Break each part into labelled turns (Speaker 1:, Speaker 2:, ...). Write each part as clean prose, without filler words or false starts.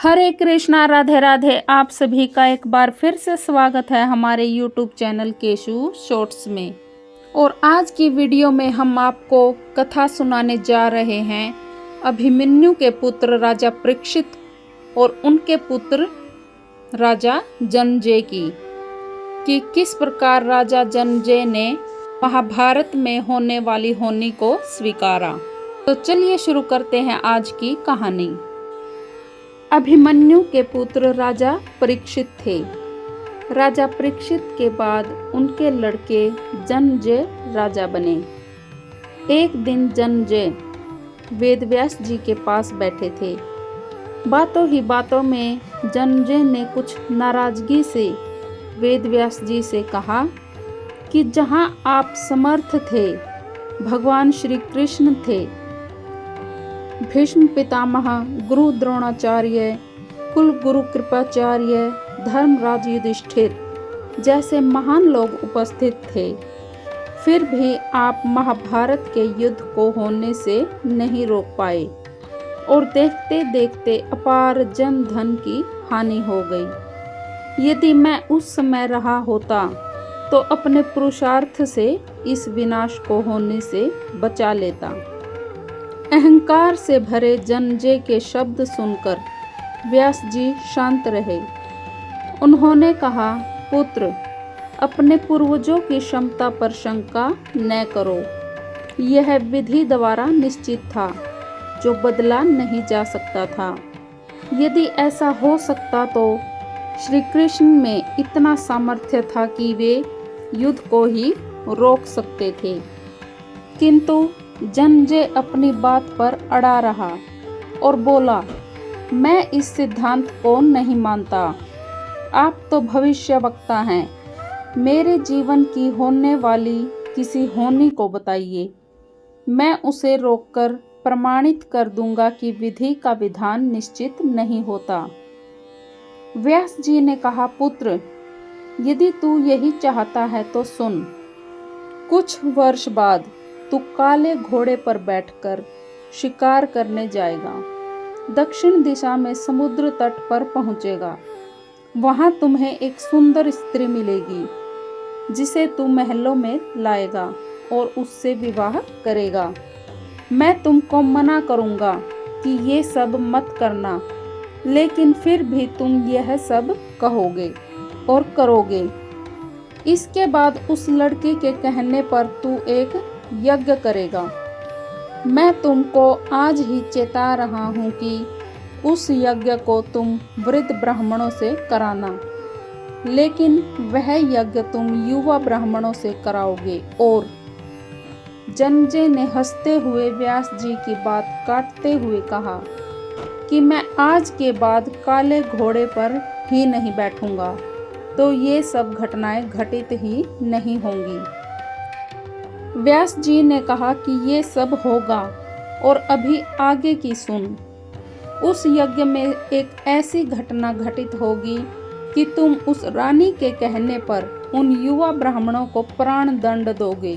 Speaker 1: हरे कृष्णा, राधे राधे। आप सभी का एक बार फिर से स्वागत है हमारे YouTube चैनल केशु शॉर्ट्स में। और आज की वीडियो में हम आपको कथा सुनाने जा रहे हैं अभिमन्यु के पुत्र राजा परीक्षित और उनके पुत्र राजा जन्मेजय की, कि किस प्रकार राजा जन्मेजय ने महाभारत में होने वाली हानि को स्वीकारा। तो चलिए शुरू करते हैं आज की कहानी। अभिमन्यु के पुत्र राजा परीक्षित थे। राजा परीक्षित के बाद उनके लड़के जन्मेजय राजा बने। एक दिन जन्मेजय वेदव्यास जी के पास बैठे थे। बातों ही बातों में जन्मेजय ने कुछ नाराजगी से वेदव्यास जी से कहा कि जहाँ आप समर्थ थे, भगवान श्री कृष्ण थे, भीष्म पितामह, गुरु द्रोणाचार्य, कुल गुरु कृपाचार्य, धर्मराज युधिष्ठिर जैसे महान लोग उपस्थित थे, फिर भी आप महाभारत के युद्ध को होने से नहीं रोक पाए और देखते देखते अपार जन धन की हानि हो गई। यदि मैं उस समय रहा होता तो अपने पुरुषार्थ से इस विनाश को होने से बचा लेता। अहंकार से भरे जन्मेजय के शब्द सुनकर व्यास जी शांत रहे। उन्होंने कहा, पुत्र, अपने पूर्वजों की क्षमता पर शंका न करो। यह विधि द्वारा निश्चित था, जो बदला नहीं जा सकता था। यदि ऐसा हो सकता तो श्री कृष्ण में इतना सामर्थ्य था कि वे युद्ध को ही रोक सकते थे। किंतु जन्मेजय अपनी बात पर अड़ा रहा और बोला, मैं इस सिद्धांत को नहीं मानता। आप तो भविष्यवक्ता हैं। मेरे जीवन की होने वाली किसी हानि को बताइए। मैं उसे रोककर प्रमाणित कर दूंगा कि विधि का विधान निश्चित नहीं होता। व्यास जी ने कहा, पुत्र, यदि तू यही चाहता है तो सुन। कुछ वर्ष बाद तू काले घोड़े पर बैठकर शिकार करने जाएगा। दक्षिण दिशा में समुद्र तट पर पहुंचेगा। वहां तुम्हें एक सुंदर स्त्री मिलेगी, जिसे तू महलों में लाएगा और उससे विवाह करेगा। मैं तुमको मना करूंगा कि ये सब मत करना, लेकिन फिर भी तुम यह सब कहोगे और करोगे। इसके बाद उस लड़के के कहने पर तू एक यज्ञ करेगा। मैं तुमको आज ही चेता रहा हूँ कि उस यज्ञ को तुम वृद्ध ब्राह्मणों से कराना, लेकिन वह यज्ञ तुम युवा ब्राह्मणों से कराओगे। और जन्मेजय ने हंसते हुए व्यास जी की बात काटते हुए कहा कि मैं आज के बाद काले घोड़े पर ही नहीं बैठूंगा, तो ये सब घटनाएं घटित ही नहीं होंगी। व्यास जी ने कहा कि ये सब होगा, और अभी आगे की सुन। उस यज्ञ में एक ऐसी घटना घटित होगी कि तुम उस रानी के कहने पर उन युवा ब्राह्मणों को प्राण दंड दोगे,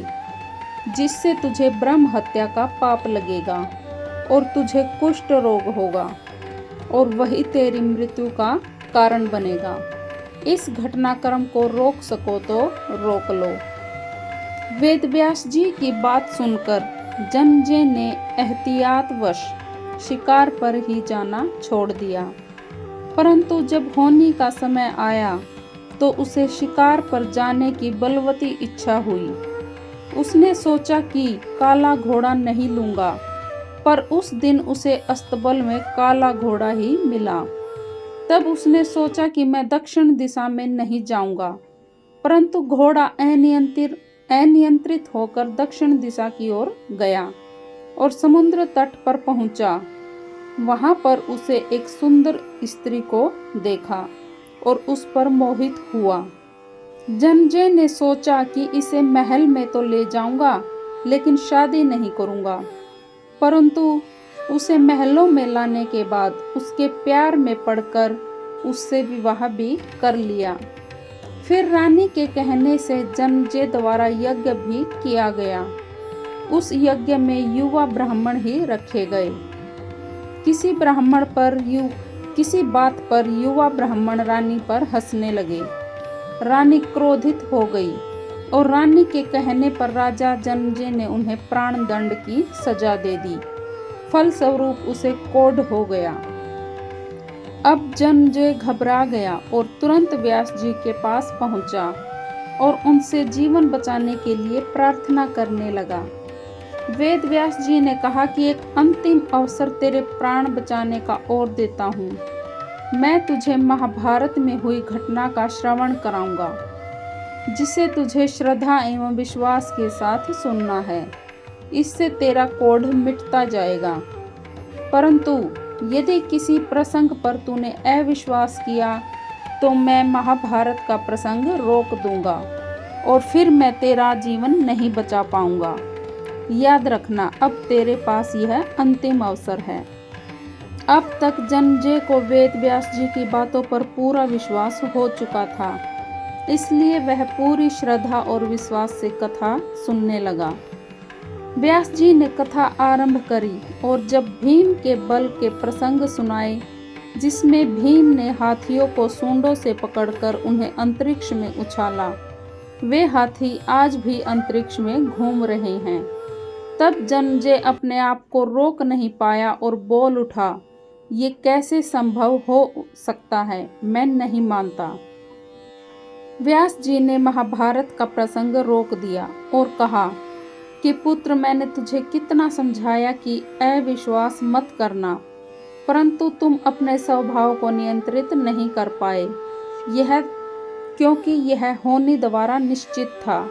Speaker 1: जिससे तुझे ब्रह्म हत्या का पाप लगेगा और तुझे कुष्ठ रोग होगा, और वही तेरी मृत्यु का कारण बनेगा। इस घटनाक्रम को रोक सको तो रोक लो। वेदव्यास जी की बात सुनकर जन्मेजय ने एहतियातवश शिकार पर ही जाना छोड़ दिया। परंतु जब होनी का समय आया तो उसे शिकार पर जाने की बलवती इच्छा हुई। उसने सोचा कि काला घोड़ा नहीं लूंगा, पर उस दिन उसे अस्तबल में काला घोड़ा ही मिला। तब उसने सोचा कि मैं दक्षिण दिशा में नहीं जाऊंगा, परंतु घोड़ा अनियंत्रित होकर दक्षिण दिशा की ओर गया और समुद्र तट पर पहुंचा। वहां पर उसे एक सुंदर स्त्री को देखा और उस पर मोहित हुआ। जन्मेजय ने सोचा कि इसे महल में तो ले जाऊंगा, लेकिन शादी नहीं करूंगा। परंतु उसे महलों में लाने के बाद उसके प्यार में पड़कर उससे विवाह भी कर लिया। फिर रानी के कहने से जन्मेजय द्वारा यज्ञ भी किया गया। उस यज्ञ में युवा ब्राह्मण ही रखे गए। किसी ब्राह्मण पर किसी बात पर युवा ब्राह्मण रानी पर हंसने लगे। रानी क्रोधित हो गई और रानी के कहने पर राजा जनमेजय ने उन्हें प्राण दंड की सजा दे दी। फलस्वरूप उसे कोढ़ हो गया। अब जनमेजय घबरा गया और तुरंत व्यास जी के पास पहुंचा और उनसे जीवन बचाने के लिए प्रार्थना करने लगा। वेद व्यास जी ने कहा कि एक अंतिम अवसर तेरे प्राण बचाने का और देता हूँ। मैं तुझे महाभारत में हुई घटना का श्रवण कराऊंगा, जिसे तुझे श्रद्धा एवं विश्वास के साथ सुनना है। इससे तेरा कोढ़ मिटता जाएगा। परंतु यदि किसी प्रसंग पर तूने अविश्वास किया तो मैं महाभारत का प्रसंग रोक दूंगा और फिर मैं तेरा जीवन नहीं बचा पाऊंगा। याद रखना, अब तेरे पास यह अंतिम अवसर है। अब तक जनमेजय को वेद व्यास जी की बातों पर पूरा विश्वास हो चुका था, इसलिए वह पूरी श्रद्धा और विश्वास से कथा सुनने लगा। व्यास जी ने कथा आरंभ करी और जब भीम के बल के प्रसंग सुनाए, जिसमें भीम ने हाथियों को सूंडों से पकड़कर उन्हें अंतरिक्ष में उछाला, वे हाथी आज भी अंतरिक्ष में घूम रहे हैं। तब जनमेजय अपने आप को रोक नहीं पाया और बोल उठा, ये कैसे संभव हो सकता है, मैं नहीं मानता। व्यास जी ने महाभारत का प्रसंग रोक दिया और कहा कि पुत्र, मैंने तुझे कितना समझाया कि अविश्वास मत करना, परंतु तुम अपने स्वभाव को नियंत्रित नहीं कर पाए। यह क्योंकि यह होनी द्वारा निश्चित था।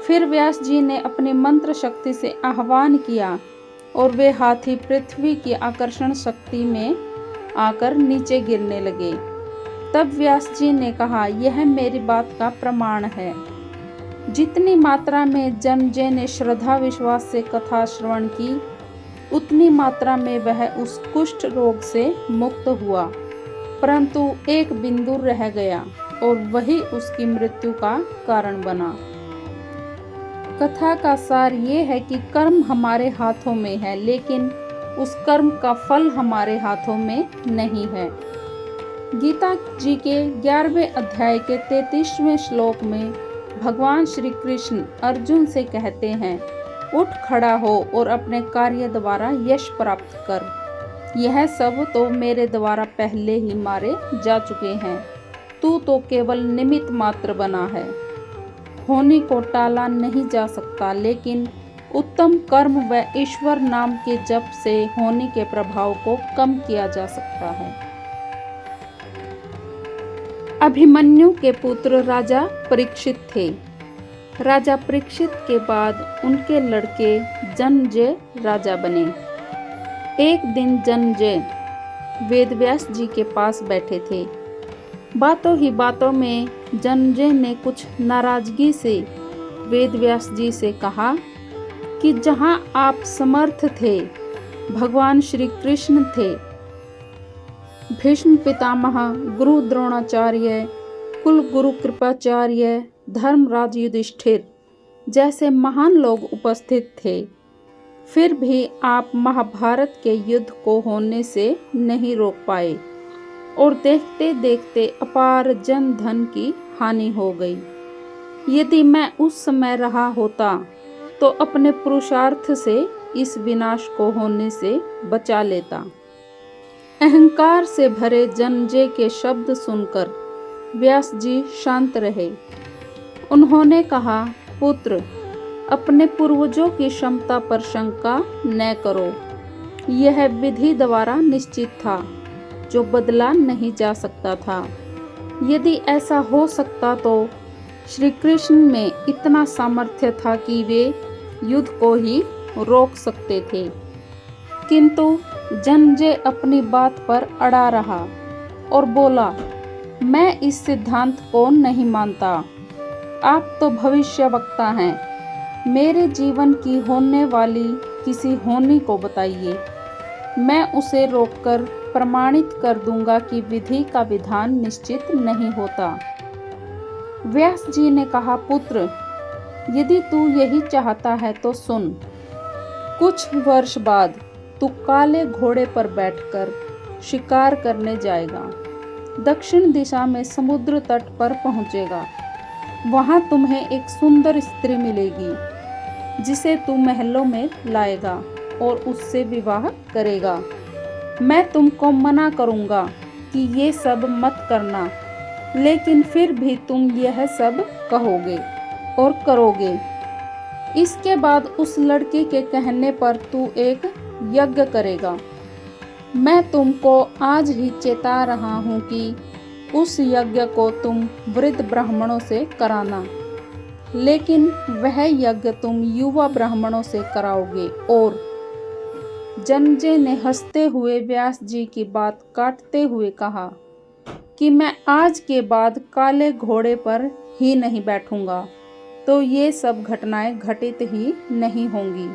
Speaker 1: फिर व्यास जी ने अपनी मंत्र शक्ति से आह्वान किया और वे हाथी पृथ्वी की आकर्षण शक्ति में आकर नीचे गिरने लगे। तब व्यास जी ने कहा, यह मेरी बात का प्रमाण है। जितनी मात्रा में जनमेजय ने श्रद्धा विश्वास से कथा श्रवण की, उतनी मात्रा में वह उस कुष्ठ रोग से मुक्त हुआ, परंतु एक बिंदु रह गया और वही उसकी मृत्यु का कारण बना। कथा का सार ये है कि कर्म हमारे हाथों में है, लेकिन उस कर्म का फल हमारे हाथों में नहीं है। गीता जी के 11वें अध्याय के 33वें श्लोक में भगवान श्री कृष्ण अर्जुन से कहते हैं, उठ खड़ा हो और अपने कार्य द्वारा यश प्राप्त कर। यह सब तो मेरे द्वारा पहले ही मारे जा चुके हैं, तू तो केवल निमित्त मात्र बना है। होनी को टाला नहीं जा सकता, लेकिन उत्तम कर्म व ईश्वर नाम के जप से होनी के प्रभाव को कम किया जा सकता है। अभिमन्यु के पुत्र राजा परीक्षित थे। राजा परीक्षित के बाद उनके लड़के जनमेजय राजा बने। एक दिन जनमेजय वेदव्यास जी के पास बैठे थे। बातों ही बातों में जनमेजय ने कुछ नाराजगी से वेदव्यास जी से कहा कि जहाँ आप समर्थ थे, भगवान श्री कृष्ण थे, भीष्म पितामह, गुरु द्रोणाचार्य, कुल गुरु कृपाचार्य, धर्मराज युधिष्ठिर जैसे महान लोग उपस्थित थे, फिर भी आप महाभारत के युद्ध को होने से नहीं रोक पाए और देखते देखते अपार जन धन की हानि हो गई। यदि मैं उस समय रहा होता तो अपने पुरुषार्थ से इस विनाश को होने से बचा लेता। अहंकार से भरे जनमेजय के शब्द सुनकर व्यास जी शांत रहे। उन्होंने कहा, पुत्र, अपने पूर्वजों की क्षमता पर शंका न करो। यह विधि द्वारा निश्चित था, जो बदला नहीं जा सकता था। यदि ऐसा हो सकता तो श्री कृष्ण में इतना सामर्थ्य था कि वे युद्ध को ही रोक सकते थे। किंतु जनमेजय अपनी बात पर अड़ा रहा और बोला, मैं इस सिद्धांत को नहीं मानता। आप तो भविष्यवक्ता हैं। मेरे जीवन की होने वाली किसी होनी को बताइए, मैं उसे रोककर प्रमाणित कर दूंगा कि विधि का विधान निश्चित नहीं होता। व्यास जी ने कहा, पुत्र, यदि तू यही चाहता है तो सुन। कुछ वर्ष बाद तू काले घोड़े पर बैठकर शिकार करने जाएगा। दक्षिण दिशा में समुद्र तट पर पहुंचेगा। वहां तुम्हें एक सुंदर स्त्री मिलेगी जिसे तू महलों में लाएगा और उससे विवाह करेगा। मैं तुमको मना करूंगा कि ये सब मत करना, लेकिन फिर भी तुम यह सब कहोगे और करोगे। इसके बाद उस लड़के के कहने पर तू एक यज्ञ करेगा। मैं तुमको आज ही चेता रहा हूँ कि उस यज्ञ को तुम वृद्ध ब्राह्मणों से कराना, लेकिन वह यज्ञ तुम युवा ब्राह्मणों से कराओगे। और जन्मेजय ने हंसते हुए व्यास जी की बात काटते हुए कहा कि मैं आज के बाद काले घोड़े पर ही नहीं बैठूंगा, तो ये सब घटनाएं घटित ही नहीं होंगी।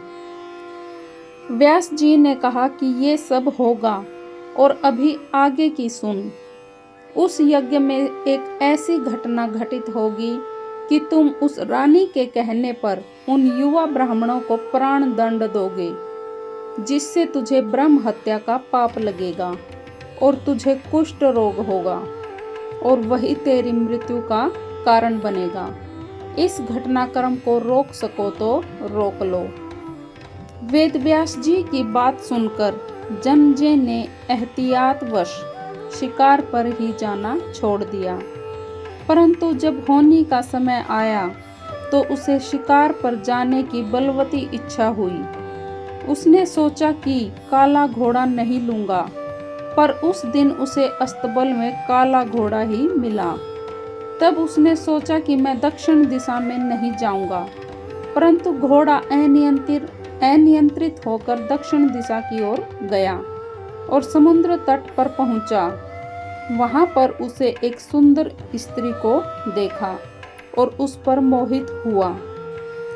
Speaker 1: व्यास जी ने कहा कि ये सब होगा, और अभी आगे की सुन। उस यज्ञ में एक ऐसी घटना घटित होगी कि तुम उस रानी के कहने पर उन युवा ब्राह्मणों को प्राण दंड दोगे, जिससे तुझे ब्रह्म हत्या का पाप लगेगा और तुझे कुष्ठ रोग होगा, और वही तेरी मृत्यु का कारण बनेगा। इस घटनाक्रम को रोक सको तो रोक लो। वेदव्यास जी की बात सुनकर जन्मेजय ने एहतियातवश शिकार पर ही जाना छोड़ दिया, परंतु जब होनी का समय आया तो उसे शिकार पर जाने की बलवती इच्छा हुई। उसने सोचा कि काला घोड़ा नहीं लूंगा, पर उस दिन उसे अस्तबल में काला घोड़ा ही मिला। तब उसने सोचा कि मैं दक्षिण दिशा में नहीं जाऊंगा, परंतु घोड़ा अनियंत्रित होकर दक्षिण दिशा की ओर गया और समुद्र तट पर पहुंचा। वहां पर उसे एक सुंदर स्त्री को देखा और उस पर मोहित हुआ।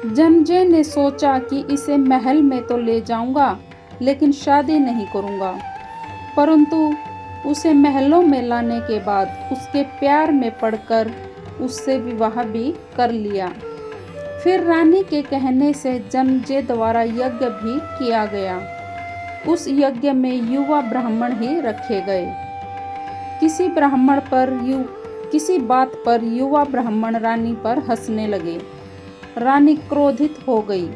Speaker 1: जन्मेजय ने सोचा कि इसे महल में तो ले जाऊंगा, लेकिन शादी नहीं करूंगा, परंतु उसे महलों में लाने के बाद उसके प्यार में पड़कर उससे विवाह भी कर लिया। फिर रानी के कहने से जन्मेजय द्वारा यज्ञ भी किया गया। उस यज्ञ में युवा ब्राह्मण ही रखे गए। किसी बात पर युवा ब्राह्मण रानी पर हंसने लगे। रानी क्रोधित हो गई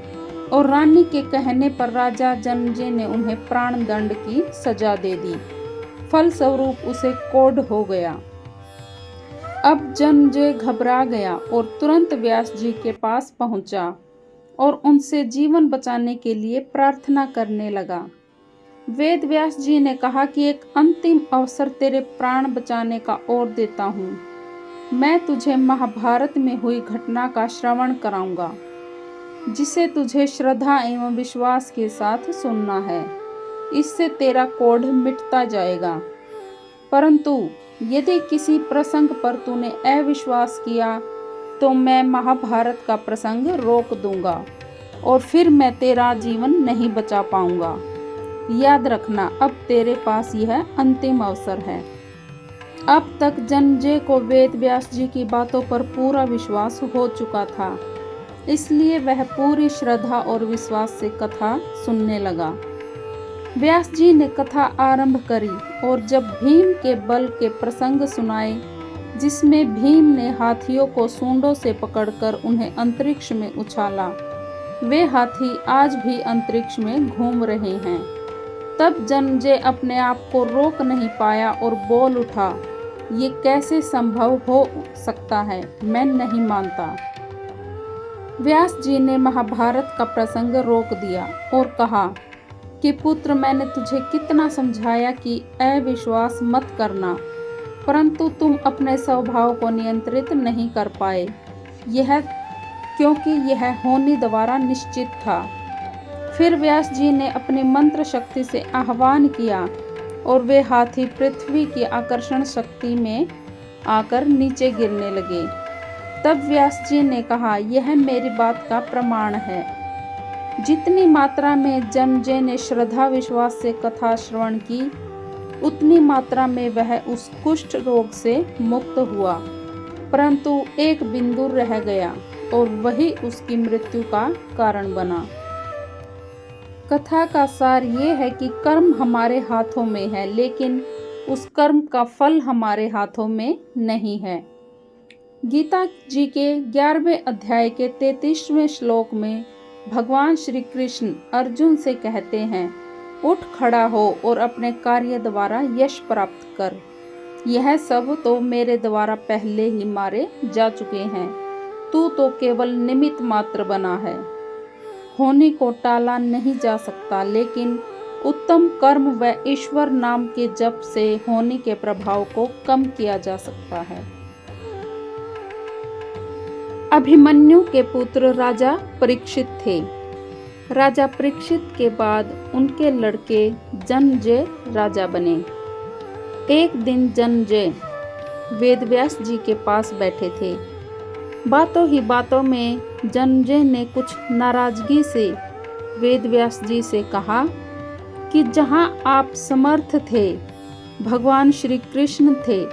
Speaker 1: और रानी के कहने पर राजा जन्मेजय ने उन्हें प्राण दंड की सजा दे दी। फलस्वरूप उसे कोढ़ हो गया। अब जन्मेजय घबरा गया और तुरंत व्यास जी के पास पहुंचा और उनसे जीवन बचाने के लिए प्रार्थना करने लगा। वेद व्यास जी ने कहा कि एक अंतिम अवसर तेरे प्राण बचाने का और देता हूँ। मैं तुझे महाभारत में हुई घटना का श्रवण कराऊंगा, जिसे तुझे श्रद्धा एवं विश्वास के साथ सुनना है। इससे तेरा कोढ़ मिटता जाएगा। परंतु यदि किसी प्रसंग पर तूने अविश्वास किया तो मैं महाभारत का प्रसंग रोक दूंगा और फिर मैं तेरा जीवन नहीं बचा पाऊंगा। याद रखना, अब तेरे पास यह अंतिम अवसर है। अब तक जन्मेजय को वेद व्यास जी की बातों पर पूरा विश्वास हो चुका था, इसलिए वह पूरी श्रद्धा और विश्वास से कथा सुनने लगा। व्यास जी ने कथा आरंभ करी और जब भीम के बल के प्रसंग सुनाए, जिसमें भीम ने हाथियों को सूंडों से पकड़कर उन्हें अंतरिक्ष में उछाला, वे हाथी आज भी अंतरिक्ष में घूम रहे हैं। तब जन्मेजय अपने आप को रोक नहीं पाया और बोल उठा, ये कैसे संभव हो सकता है, मैं नहीं मानता। व्यास जी ने महाभारत का प्रसंग रोक दिया और कहा कि पुत्र, मैंने तुझे कितना समझाया कि अविश्वास मत करना, परंतु तुम अपने स्वभाव को नियंत्रित नहीं कर पाए, क्योंकि यह होनी द्वारा निश्चित था। फिर व्यास जी ने अपनी मंत्र शक्ति से आह्वान किया और वे हाथी पृथ्वी की आकर्षण शक्ति में आकर नीचे गिरने लगे। तब व्यास जी ने कहा, यह मेरी बात का प्रमाण है। जितनी मात्रा में जन्मेजय ने श्रद्धा विश्वास से कथा श्रवण की, उतनी मात्रा में वह उस कुष्ठ रोग से मुक्त हुआ, परंतु एक बिंदु रह गया और वही उसकी मृत्यु का कारण बना। कथा का सार ये है कि कर्म हमारे हाथों में है, लेकिन उस कर्म का फल हमारे हाथों में नहीं है। गीता जी के 11वें अध्याय के 33वें श्लोक में भगवान श्री कृष्ण अर्जुन से कहते हैं, उठ खड़ा हो और अपने कार्य द्वारा यश प्राप्त कर। यह सब तो मेरे द्वारा पहले ही मारे जा चुके हैं, तू तो केवल निमित्त मात्र बना है। होनी को टाला नहीं जा सकता, लेकिन उत्तम कर्म व ईश्वर नाम के जप से होनी के प्रभाव को कम किया जा सकता है। अभिमन्यु के पुत्र राजा परीक्षित थे। राजा परीक्षित के बाद उनके लड़के जन्मेजय राजा बने। एक दिन जन्मेजय वेदव्यास जी के पास बैठे थे। बातों ही बातों में जन्मेजय ने कुछ नाराजगी से वेदव्यास जी से कहा कि जहाँ आप समर्थ थे, भगवान श्री कृष्ण थे,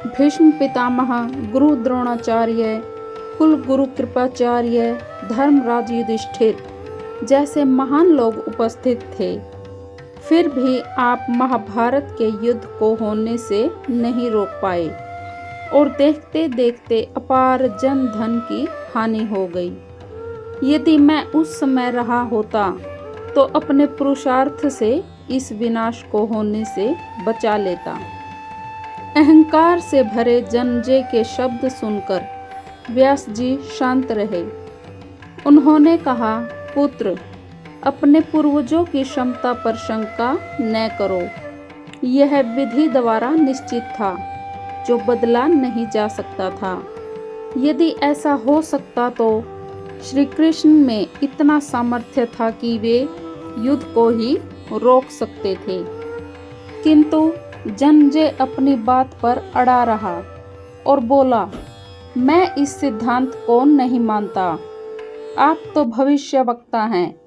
Speaker 1: भीष्म पितामह, गुरु द्रोणाचार्य, कुल गुरु कृपाचार्य, धर्मराज युधिष्ठिर जैसे महान लोग उपस्थित थे, फिर भी आप महाभारत के युद्ध को होने से नहीं रोक पाए और देखते देखते अपार जन धन की हानि हो गई। यदि मैं उस समय रहा होता तो अपने पुरुषार्थ से इस विनाश को होने से बचा लेता। अहंकार से भरे जन्मेजय के शब्द सुनकर व्यास जी शांत रहे। उन्होंने कहा, पुत्र, अपने पूर्वजों की क्षमता पर शंका न करो। यह विधि द्वारा निश्चित था, जो बदला नहीं जा सकता था। यदि ऐसा हो सकता तो श्री कृष्ण में इतना सामर्थ्य था कि वे युद्ध को ही रोक सकते थे, किंतु जन्मेजय अपनी बात पर अड़ा रहा और बोला, मैं इस सिद्धांत को नहीं मानता। आप तो भविष्यवक्ता हैं।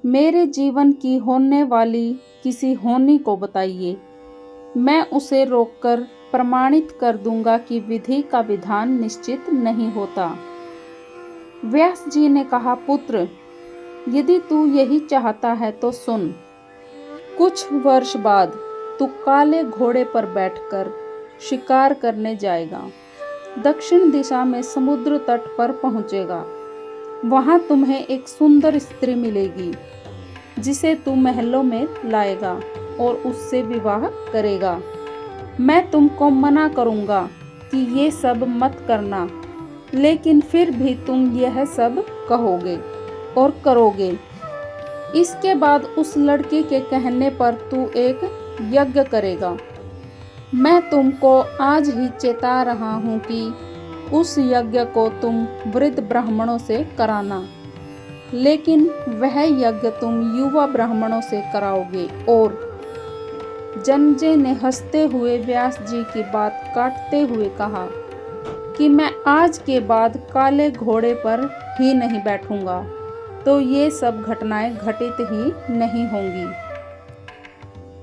Speaker 1: मेरे जीवन की होने वाली किसी होनी को बताइए, मैं उसे रोककर प्रमाणित कर दूंगा कि विधि का विधान निश्चित नहीं होता। व्यास जी ने कहा, पुत्र, यदि तू यही चाहता है तो सुन। कुछ वर्ष बाद तू काले घोड़े पर बैठकर शिकार करने जाएगा। दक्षिण दिशा में समुद्र तट पर पहुंचेगा। वहां तुम्हें एक सुंदर स्त्री मिलेगी, जिसे तू महलों में लाएगा और उससे विवाह करेगा। मैं तुमको मना करूंगा कि ये सब मत करना, लेकिन फिर भी तुम यह सब कहोगे और करोगे। इसके बाद उस लड़के के कहने पर तू एक यज्ञ करेगा। मैं तुमको आज ही चेता रहा हूँ कि उस यज्ञ को तुम वृद्ध ब्राह्मणों से कराना, लेकिन वह यज्ञ तुम युवा ब्राह्मणों से कराओगे। और जन्मेजय ने हंसते हुए व्यास जी की बात काटते हुए कहा कि मैं आज के बाद काले घोड़े पर ही नहीं बैठूंगा, तो ये सब घटनाएं घटित ही नहीं होंगी।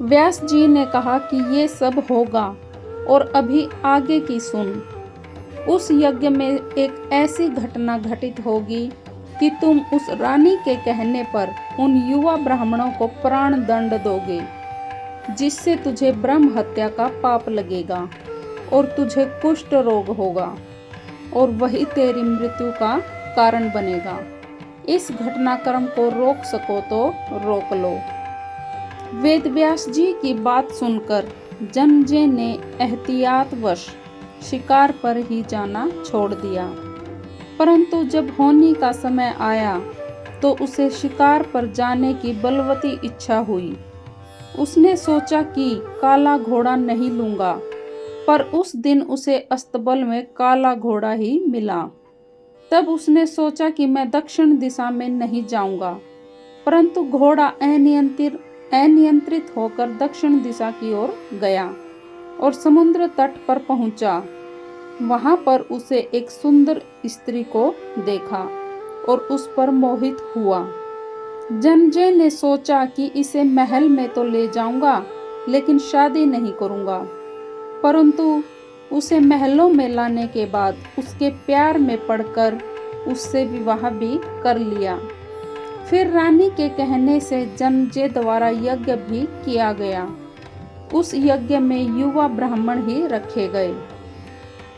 Speaker 1: व्यास जी ने कहा कि ये सब होगा, और अभी आगे की सुन। उस यज्ञ में एक ऐसी घटना घटित होगी कि तुम उस रानी के कहने पर उन युवा ब्राह्मणों को प्राण दंड दोगे, जिससे तुझे ब्रह्म हत्या का पाप लगेगा और तुझे कुष्ठ रोग होगा, और वही तेरी मृत्यु का कारण बनेगा। इस घटनाक्रम को रोक सको तो रोक लो। वेदव्यास जी की बात सुनकर जन्मेजय ने एहतियातवश शिकार पर ही जाना छोड़ दिया, परंतु जब होनी का समय आया तो उसे शिकार पर जाने की बलवती इच्छा हुई। उसने सोचा कि काला घोड़ा नहीं लूंगा, पर उस दिन उसे अस्तबल में काला घोड़ा ही मिला। तब उसने सोचा कि मैं दक्षिण दिशा में नहीं जाऊंगा, परंतु घोड़ा अनियंत्रित होकर दक्षिण दिशा की ओर गया और समुद्र तट पर पहुंचा। वहां पर उसे एक सुंदर स्त्री को देखा और उस पर मोहित हुआ। जन्मेजय ने सोचा कि इसे महल में तो ले जाऊंगा, लेकिन शादी नहीं करूंगा, परंतु उसे महलों में लाने के बाद उसके प्यार में पड़कर उससे विवाह भी कर लिया। फिर रानी के कहने से जनजे द्वारा यज्ञ भी किया गया। उस यज्ञ में युवा ब्राह्मण ही रखे गए।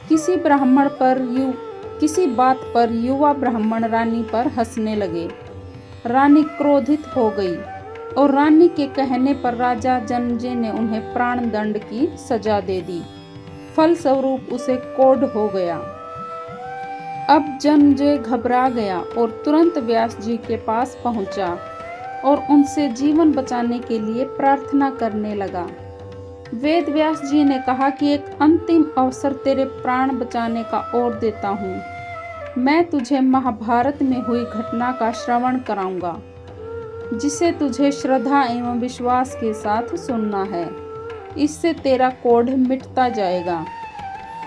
Speaker 1: किसी बात पर युवा ब्राह्मण रानी पर हंसने लगे। रानी क्रोधित हो गई और रानी के कहने पर राजा जनजे ने उन्हें प्राण दंड की सजा दे दी। फलस्वरूप उसे कोढ़ हो गया। अब जनजे घबरा गया और तुरंत व्यास जी के पास पहुंचा और उनसे जीवन बचाने के लिए प्रार्थना करने लगा। वेद व्यास जी ने कहा कि एक अंतिम अवसर तेरे प्राण बचाने का और देता हूँ। मैं तुझे महाभारत में हुई घटना का श्रवण कराऊंगा, जिसे तुझे श्रद्धा एवं विश्वास के साथ सुनना है। इससे तेरा कोढ़ मिटता जाएगा।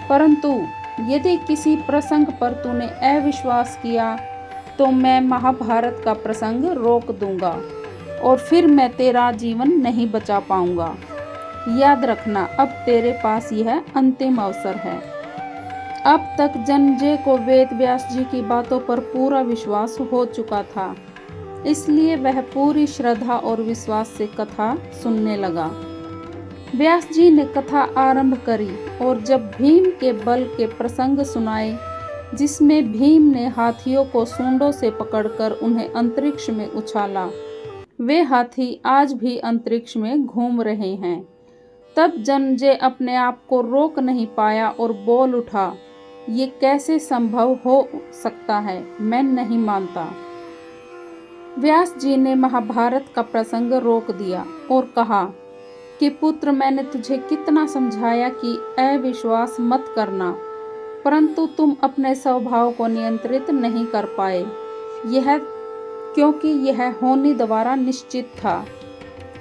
Speaker 1: परंतु यदि किसी प्रसंग पर तूने अविश्वास किया तो मैं महाभारत का प्रसंग रोक दूंगा और फिर मैं तेरा जीवन नहीं बचा पाऊंगा। याद रखना, अब तेरे पास यह अंतिम अवसर है। अब तक जनजे को वेद व्यास जी की बातों पर पूरा विश्वास हो चुका था, इसलिए वह पूरी श्रद्धा और विश्वास से कथा सुनने लगा। व्यास जी ने कथा आरंभ करी और जब भीम के बल के प्रसंग सुनाए, जिसमें भीम ने हाथियों को सूंडों से पकड़कर उन्हें अंतरिक्ष में उछाला, वे हाथी आज भी अंतरिक्ष में घूम रहे हैं, तब जनजे अपने आप को रोक नहीं पाया और बोल उठा, ये कैसे संभव हो सकता है, मैं नहीं मानता। व्यास जी ने महाभारत का प्रसंग रोक दिया और कहा कि पुत्र, मैंने तुझे कितना समझाया कि अविश्वास मत करना, परंतु तुम अपने स्वभाव को नियंत्रित नहीं कर पाए। क्योंकि यह होनी द्वारा निश्चित था।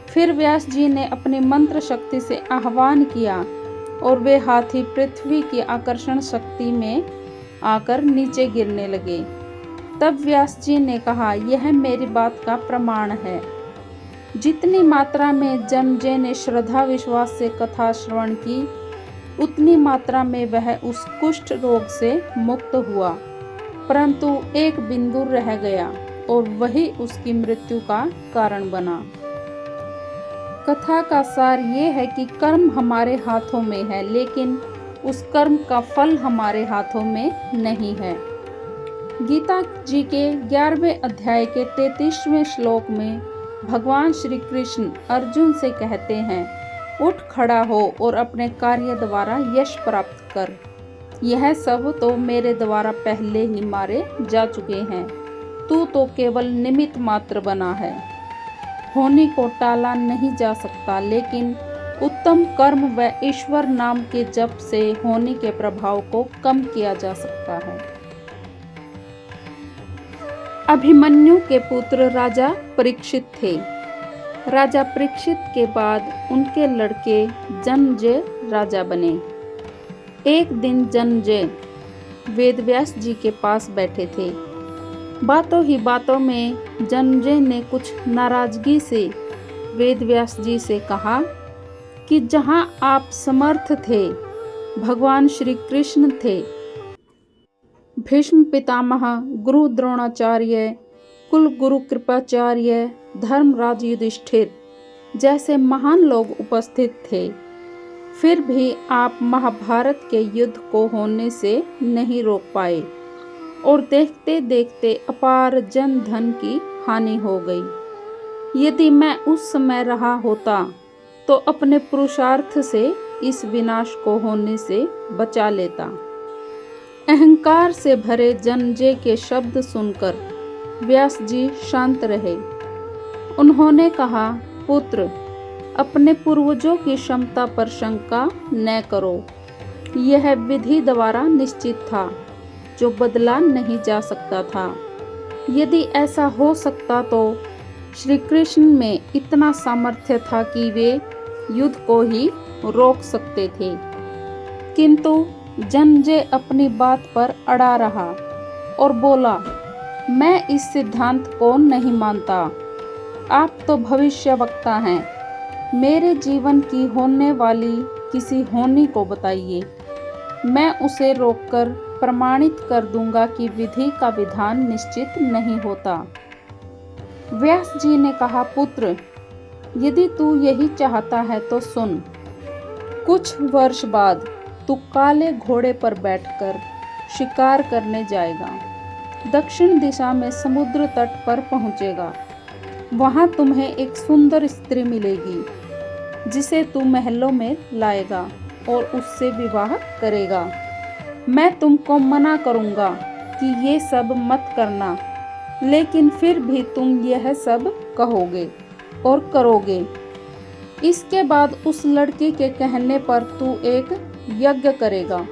Speaker 1: फिर व्यास जी ने अपनी मंत्र शक्ति से आह्वान किया और वे हाथी पृथ्वी की आकर्षण शक्ति में आकर नीचे गिरने लगे। तब व्यास जी ने कहा, यह मेरी बात का प्रमाण है। जितनी मात्रा में जनजे ने श्रद्धा विश्वास से कथा श्रवण की, उतनी मात्रा में वह उस कुष्ठ रोग से मुक्त हुआ, परंतु एक बिंदु रह गया और वही उसकी मृत्यु का कारण बना। कथा का सार ये है कि कर्म हमारे हाथों में है, लेकिन उस कर्म का फल हमारे हाथों में नहीं है। गीता जी के 11वें अध्याय के 33वें श्लोक में भगवान श्री कृष्ण अर्जुन से कहते हैं, उठ खड़ा हो और अपने कार्य द्वारा यश प्राप्त कर। यह सब तो मेरे द्वारा पहले ही मारे जा चुके हैं, तू तो केवल निमित्त मात्र बना है। होनी को टाला नहीं जा सकता, लेकिन उत्तम कर्म व ईश्वर नाम के जप से होनी के प्रभाव को कम किया जा सकता है। अभिमन्यु के पुत्र राजा परीक्षित थे। राजा परीक्षित के बाद उनके लड़के जनमेजय राजा बने। एक दिन जनमेजय वेदव्यास जी के पास बैठे थे। बातों ही बातों में जनमेजय ने कुछ नाराजगी से वेदव्यास जी से कहा कि जहाँ आप समर्थ थे, भगवान श्री कृष्ण थे, भीष्म पितामह, गुरु द्रोणाचार्य, कुल गुरु कृपाचार्य, धर्मराज युधिष्ठिर जैसे महान लोग उपस्थित थे, फिर भी आप महाभारत के युद्ध को होने से नहीं रोक पाए और देखते देखते अपार जन धन की हानि हो गई। यदि मैं उस समय रहा होता तो अपने पुरुषार्थ से इस विनाश को होने से बचा लेता। अहंकार से भरे जनमेजय के शब्द सुनकर व्यास जी शांत रहे। उन्होंने कहा, पुत्र, अपने पूर्वजों की क्षमता पर शंका न करो। यह विधि द्वारा निश्चित था, जो बदला नहीं जा सकता था। यदि ऐसा हो सकता तो श्री कृष्ण में इतना सामर्थ्य था कि वे युद्ध को ही रोक सकते थे, किंतु जनमेजय अपनी बात पर अड़ा रहा और बोला, मैं इस सिद्धांत को नहीं मानता। आप तो भविष्यवक्ता हैं, मेरे जीवन की होने वाली किसी होनी को बताइए, मैं उसे रोककर प्रमाणित कर दूंगा कि विधि का विधान निश्चित नहीं होता। व्यास जी ने कहा, पुत्र, यदि तू यही चाहता है तो सुन। कुछ वर्ष बाद तू काले घोड़े पर बैठकर शिकार करने जाएगा। दक्षिण दिशा में समुद्र तट पर पहुंचेगा। वहां तुम्हें एक सुंदर स्त्री मिलेगी जिसे तू महलों में लाएगा और उससे विवाह करेगा। मैं तुमको मना करूंगा कि ये सब मत करना, लेकिन फिर भी तुम यह सब कहोगे और करोगे। इसके बाद उस लड़की के कहने पर तू एक यज्ञ करेगा।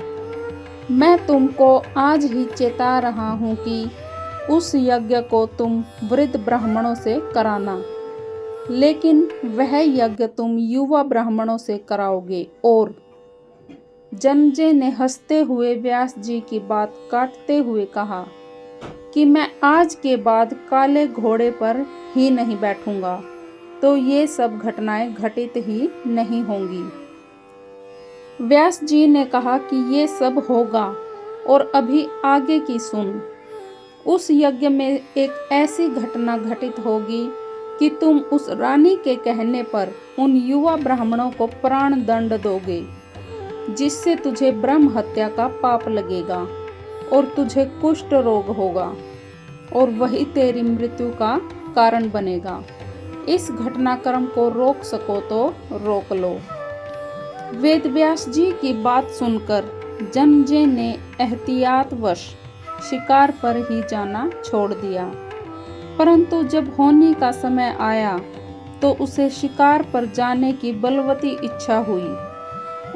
Speaker 1: मैं तुमको आज ही चेता रहा हूँ कि उस यज्ञ को तुम वृद्ध ब्राह्मणों से कराना, लेकिन वह यज्ञ तुम युवा ब्राह्मणों से कराओगे। और जन्मेजय ने हंसते हुए व्यास जी की बात काटते हुए कहा कि मैं आज के बाद काले घोड़े पर ही नहीं बैठूंगा, तो ये सब घटनाएं घटित ही नहीं होंगी। व्यास जी ने कहा कि ये सब होगा, और अभी आगे की सुन। उस यज्ञ में एक ऐसी घटना घटित होगी कि तुम उस रानी के कहने पर उन युवा ब्राह्मणों को प्राण दंड दोगे, जिससे तुझे ब्रह्म हत्या का पाप लगेगा और तुझे कुष्ठ रोग होगा, और वही तेरी मृत्यु का कारण बनेगा। इस घटनाक्रम को रोक सको तो रोक लो। वेदव्यास जी की बात सुनकर जन्मेजय ने एहतियातवश शिकार पर ही जाना छोड़ दिया। परंतु जब होनी का समय आया तो उसे शिकार पर जाने की बलवती इच्छा हुई।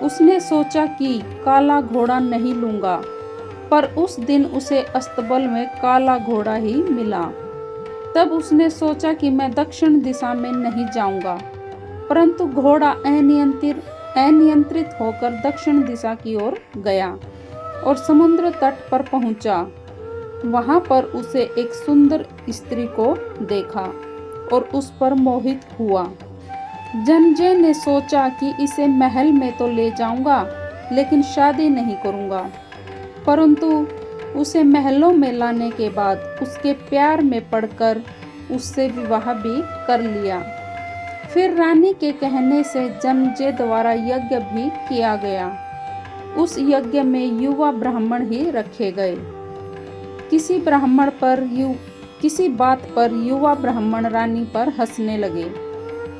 Speaker 1: उसने सोचा कि काला घोड़ा नहीं लूंगा, पर उस दिन उसे अस्तबल में काला घोड़ा ही मिला। तब उसने सोचा कि मैं दक्षिण दिशा में नहीं जाऊंगा, परंतु घोड़ा अनियंत्रित होकर दक्षिण दिशा की ओर गया और समुद्र तट पर पहुंचा। वहां पर उसे एक सुंदर स्त्री को देखा और उस पर मोहित हुआ। जन्मेजय ने सोचा कि इसे महल में तो ले जाऊंगा, लेकिन शादी नहीं करूंगा। परंतु उसे महलों में लाने के बाद उसके प्यार में पड़कर उससे विवाह भी कर लिया। फिर रानी के कहने से जन्मेजय द्वारा यज्ञ भी किया गया। उस यज्ञ में युवा ब्राह्मण ही रखे गए। किसी बात पर युवा ब्राह्मण रानी पर हंसने लगे।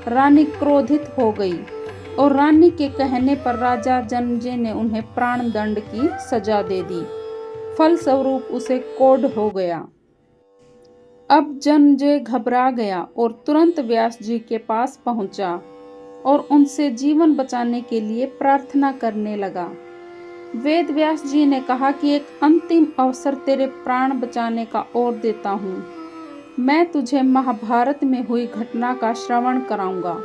Speaker 1: रानी क्रोधित हो गई और रानी के कहने पर राजा जन्मेजय ने उन्हें प्राण दंड की सजा दे दी। फलस्वरूप उसे कोढ़ हो गया। अब जन्मेजय घबरा गया और तुरंत व्यास जी के पास पहुंचा और उनसे जीवन बचाने के लिए प्रार्थना करने लगा। वेद व्यास जी ने कहा कि एक अंतिम अवसर तेरे प्राण बचाने का और देता हूँ। मैं तुझे महाभारत में हुई घटना का श्रवण कराऊंगा,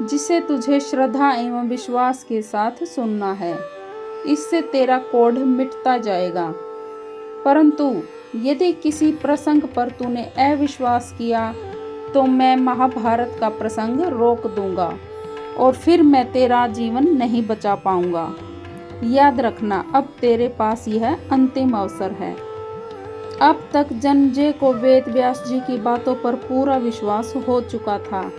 Speaker 1: जिसे तुझे श्रद्धा एवं विश्वास के साथ सुनना है। इससे तेरा कोढ़ मिटता जाएगा। परंतु यदि किसी प्रसंग पर तूने अविश्वास किया तो मैं महाभारत का प्रसंग रोक दूंगा और फिर मैं तेरा जीवन नहीं बचा पाऊंगा। याद रखना, अब तेरे पास यह अंतिम अवसर है। अब तक जन्मेजय को वेद व्यास जी की बातों पर पूरा विश्वास हो चुका था,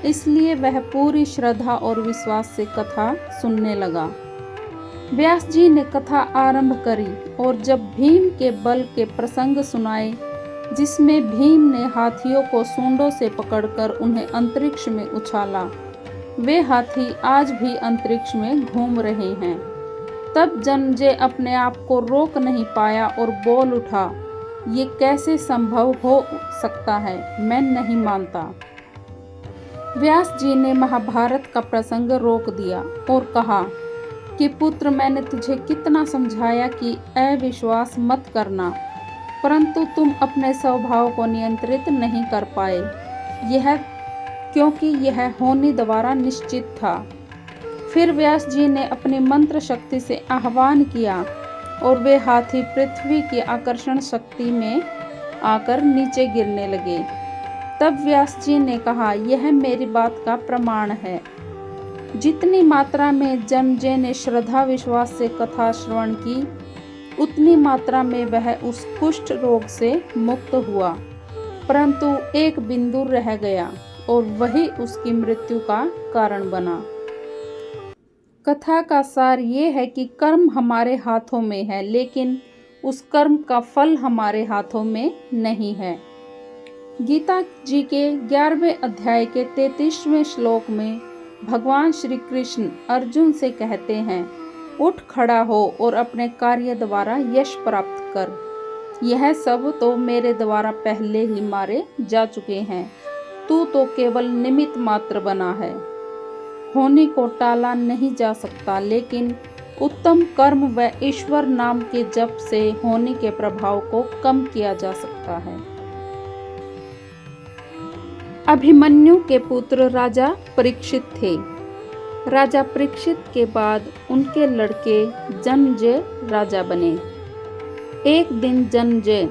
Speaker 1: इसलिए वह पूरी श्रद्धा और विश्वास से कथा सुनने लगा। व्यास जी ने कथा आरंभ करी और जब भीम के बल के प्रसंग सुनाए, जिसमें भीम ने हाथियों को सूंडों से पकड़कर उन्हें अंतरिक्ष में उछाला, वे हाथी आज भी अंतरिक्ष में घूम रहे हैं। तब जन्मेजय अपने आप को रोक नहीं पाया और बोल उठा, ये कैसे संभव हो सकता है, मैं नहीं मानता। व्यास जी ने महाभारत का प्रसंग रोक दिया और कहा कि पुत्र, मैंने तुझे कितना समझाया कि अविश्वास मत करना, परंतु तुम अपने स्वभाव को नियंत्रित नहीं कर पाए। क्योंकि यह होनी द्वारा निश्चित था। फिर व्यास जी ने अपनी मंत्र शक्ति से आह्वान किया और वे हाथी पृथ्वी की आकर्षण शक्ति में आकर नीचे गिरने लगे। तब व्यास जी ने कहा, यह मेरी बात का प्रमाण है। जितनी मात्रा में जन्मेजय ने श्रद्धा विश्वास से कथा श्रवण की, उतनी मात्रा में वह उस कुष्ठ रोग से मुक्त हुआ। परंतु एक बिंदु रह गया और वही उसकी मृत्यु का कारण बना। कथा का सार ये है कि कर्म हमारे हाथों में है, लेकिन उस कर्म का फल हमारे हाथों में नहीं है। गीता जी के 11वें अध्याय के 33वें श्लोक में भगवान श्री कृष्ण अर्जुन से कहते हैं, उठ खड़ा हो और अपने कार्य द्वारा यश प्राप्त कर। यह सब तो मेरे द्वारा पहले ही मारे जा चुके हैं, तू तो केवल निमित्त मात्र बना है। होनी को टाला नहीं जा सकता, लेकिन उत्तम कर्म व ईश्वर नाम के जप से होनी के प्रभाव को कम किया जा सकता है। अभिमन्यु के पुत्र राजा परीक्षित थे। राजा परीक्षित के बाद उनके लड़के जन्मेजय राजा बने। एक दिन जन्मेजय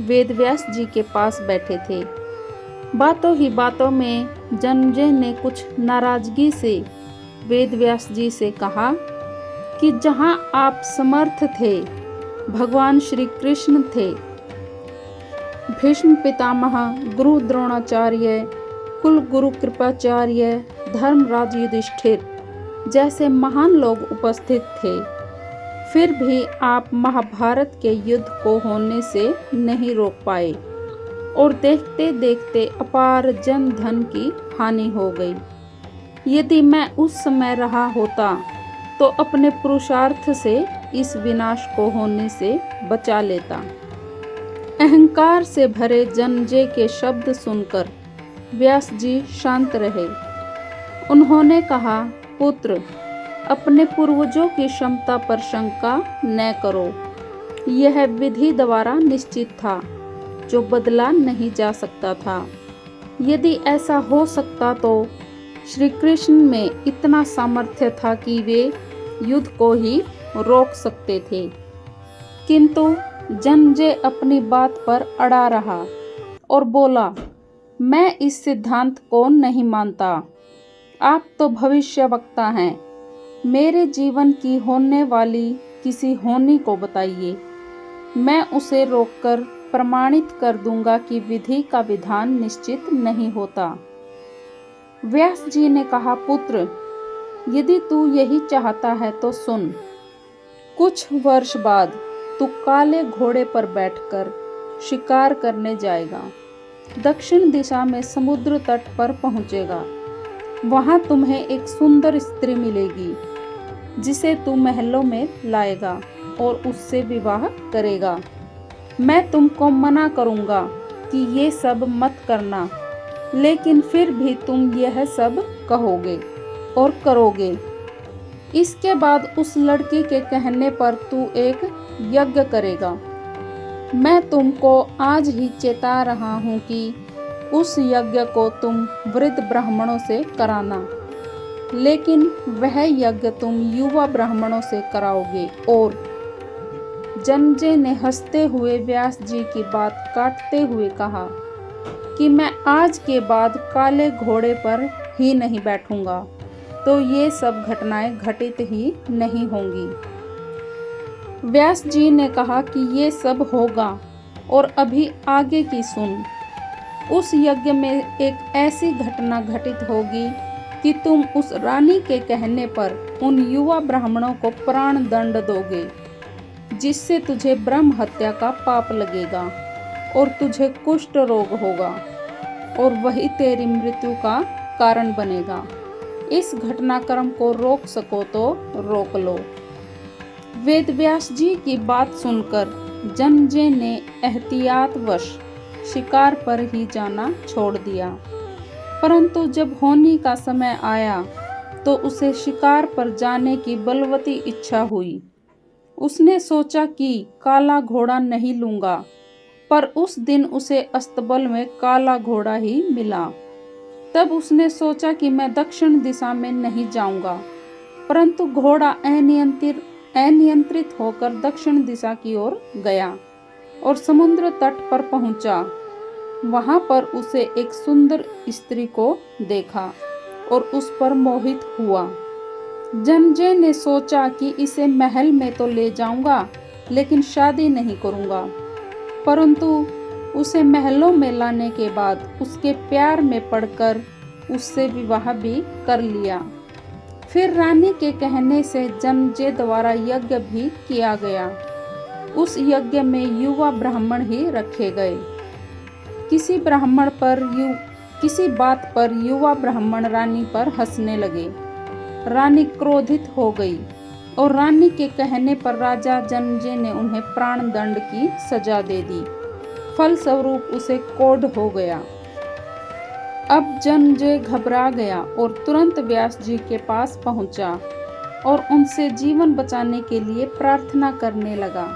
Speaker 1: वेदव्यास जी के पास बैठे थे। बातों ही बातों में जन्मेजय ने कुछ नाराजगी से वेदव्यास जी से कहा कि जहाँ आप समर्थ थे, भगवान श्री कृष्ण थे, भीष्म पितामह, गुरु द्रोणाचार्य, कुल गुरु कृपाचार्य, धर्मराज युधिष्ठिर जैसे महान लोग उपस्थित थे, फिर भी आप महाभारत के युद्ध को होने से नहीं रोक पाए और देखते देखते अपार जन धन की हानि हो गई। यदि मैं उस समय रहा होता तो अपने पुरुषार्थ से इस विनाश को होने से बचा लेता। अहंकार से भरे जन्मेजय के शब्द सुनकर व्यास जी शांत रहे। उन्होंने कहा, पुत्र, अपने पूर्वजों की क्षमता पर शंका न करो। यह विधि द्वारा निश्चित था, जो बदला नहीं जा सकता था। यदि ऐसा हो सकता तो श्री कृष्ण में इतना सामर्थ्य था कि वे युद्ध को ही रोक सकते थे, किंतु जन्मेजय अपनी बात पर अड़ा रहा और बोला, मैं इस सिद्धांत को नहीं मानता। आप तो भविष्यवक्ता हैं, मेरे जीवन की होने वाली किसी होनी को बताइए, मैं उसे रोककर प्रमाणित कर दूंगा कि विधि का विधान निश्चित नहीं होता। व्यास जी ने कहा, पुत्र, यदि तू यही चाहता है तो सुन। कुछ वर्ष बाद तू काले घोड़े पर बैठकर शिकार करने जाएगा। दक्षिण दिशा में समुद्र तट पर पहुंचेगा। वहां तुम्हें एक सुंदर स्त्री मिलेगी, जिसे तू महलों में लाएगा और उससे विवाह करेगा। मैं तुमको मना करूंगा कि ये सब मत करना, लेकिन फिर भी तुम यह सब कहोगे और करोगे। इसके बाद उस लड़के के कहने पर तू एक यज्ञ करेगा। मैं तुमको आज ही चेता रहा हूँ कि उस यज्ञ को तुम वृद्ध ब्राह्मणों से कराना, लेकिन वह यज्ञ तुम युवा ब्राह्मणों से कराओगे। और जन्मेजय ने हंसते हुए व्यास जी की बात काटते हुए कहा कि मैं आज के बाद काले घोड़े पर ही नहीं बैठूंगा, तो ये सब घटनाएं घटित ही नहीं होंगी। व्यास जी ने कहा कि ये सब होगा, और अभी आगे की सुन। उस यज्ञ में एक ऐसी घटना घटित होगी कि तुम उस रानी के कहने पर उन युवा ब्राह्मणों को प्राण दंड दोगे, जिससे तुझे ब्रह्म हत्या का पाप लगेगा और तुझे कुष्ठ रोग होगा, और वही तेरी मृत्यु का कारण बनेगा। इस घटनाक्रम को रोक सको तो रोक लो। वेदव्यास जी की बात सुनकर जन्मेजय ने एहतियातवश शिकार पर ही जाना छोड़ दिया। परंतु जब होनी का समय आया तो उसे शिकार पर जाने की बलवती इच्छा हुई। उसने सोचा कि काला घोड़ा नहीं लूंगा, पर उस दिन उसे अस्तबल में काला घोड़ा ही मिला। तब उसने सोचा कि मैं दक्षिण दिशा में नहीं जाऊंगा, परंतु घोड़ा अनियंत्रित होकर दक्षिण दिशा की ओर गया और समुद्र तट पर पहुंचा। वहां पर उसे एक सुंदर स्त्री को देखा और उस पर मोहित हुआ। जन्मेजय ने सोचा कि इसे महल में तो ले जाऊंगा, लेकिन शादी नहीं करूंगा। परंतु उसे महलों में लाने के बाद उसके प्यार में पड़कर उससे विवाह भी कर लिया। फिर रानी के कहने से जन्मेजय द्वारा यज्ञ भी किया गया। उस यज्ञ में युवा ब्राह्मण ही रखे गए। किसी बात पर युवा ब्राह्मण रानी पर हंसने लगे। रानी क्रोधित हो गई और रानी के कहने पर राजा जन्मेजय ने उन्हें प्राण दंड की सजा दे दी। फलस्वरूप उसे कोढ़ हो गया। अब जन्मेजय घबरा गया और तुरंत व्यास जी के पास पहुंचा और उनसे जीवन बचाने के लिए प्रार्थना करने लगा।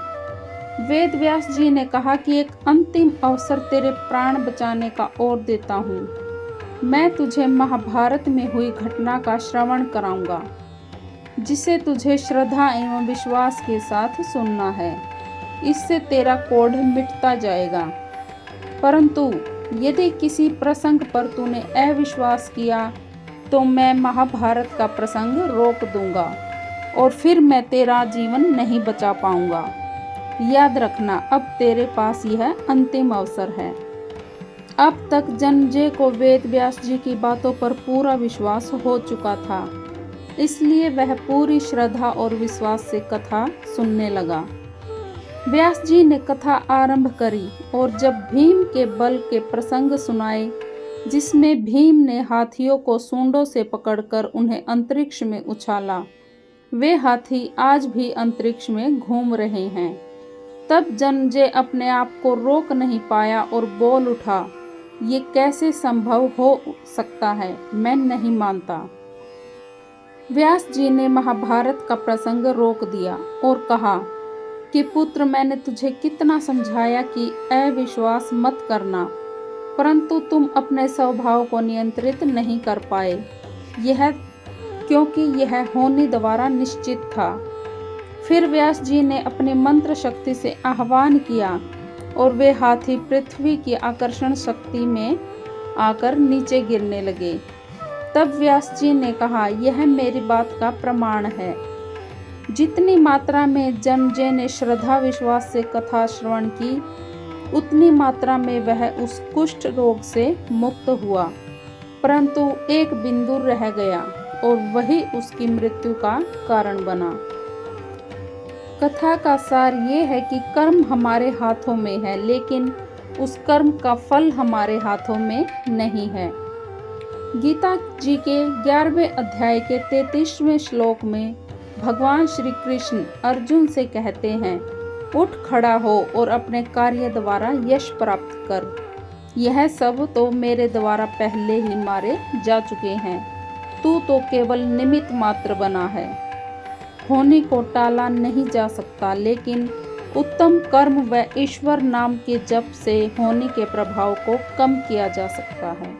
Speaker 1: वेद व्यास जी ने कहा कि एक अंतिम अवसर तेरे प्राण बचाने का और देता हूँ। मैं तुझे महाभारत में हुई घटना का श्रवण कराऊंगा, जिसे तुझे श्रद्धा एवं विश्वास के साथ सुनना है। इससे तेरा कोढ़ मिटता जाएगा। परंतु यदि किसी प्रसंग पर तूने अविश्वास किया तो मैं महाभारत का प्रसंग रोक दूंगा और फिर मैं तेरा जीवन नहीं बचा पाऊंगा। याद रखना, अब तेरे पास यह अंतिम अवसर है। अब तक जन्मेजय को वेद व्यास जी की बातों पर पूरा विश्वास हो चुका था, इसलिए वह पूरी श्रद्धा और विश्वास से कथा सुनने लगा। व्यास जी ने कथा आरंभ करी और जब भीम के बल के प्रसंग सुनाए, जिसमें भीम ने हाथियों को सूंडों से पकड़कर उन्हें अंतरिक्ष में उछाला, वे हाथी आज भी अंतरिक्ष में घूम रहे हैं, तब जन्मेजय अपने आप को रोक नहीं पाया और बोल उठा, ये कैसे संभव हो सकता है, मैं नहीं मानता। व्यास जी ने महाभारत का प्रसंग रोक दिया और कहा कि पुत्र, मैंने तुझे कितना समझाया कि अविश्वास मत करना, परंतु तुम अपने स्वभाव को नियंत्रित नहीं कर पाए, क्योंकि यह होने द्वारा निश्चित था। फिर व्यास जी ने अपने मंत्र शक्ति से आह्वान किया और वे हाथी पृथ्वी की आकर्षण शक्ति में आकर नीचे गिरने लगे। तब व्यास जी ने कहा, यह मेरी बात का प्रमाण है। जितनी मात्रा में जन्मेजय ने श्रद्धा विश्वास से कथा श्रवण की, उतनी मात्रा में वह उस कुष्ठ रोग से मुक्त हुआ, परंतु एक बिंदु रह गया और वही उसकी मृत्यु का कारण बना। कथा का सार ये है कि कर्म हमारे हाथों में है, लेकिन उस कर्म का फल हमारे हाथों में नहीं है। गीता जी के 11वें अध्याय के 33वें श्लोक में भगवान श्री कृष्ण अर्जुन से कहते हैं, उठ खड़ा हो और अपने कार्य द्वारा यश प्राप्त कर। यह सब तो मेरे द्वारा पहले ही मारे जा चुके हैं, तू तो केवल निमित्त मात्र बना है। होने को टाला नहीं जा सकता, लेकिन उत्तम कर्म व ईश्वर नाम के जप से होने के प्रभाव को कम किया जा सकता है।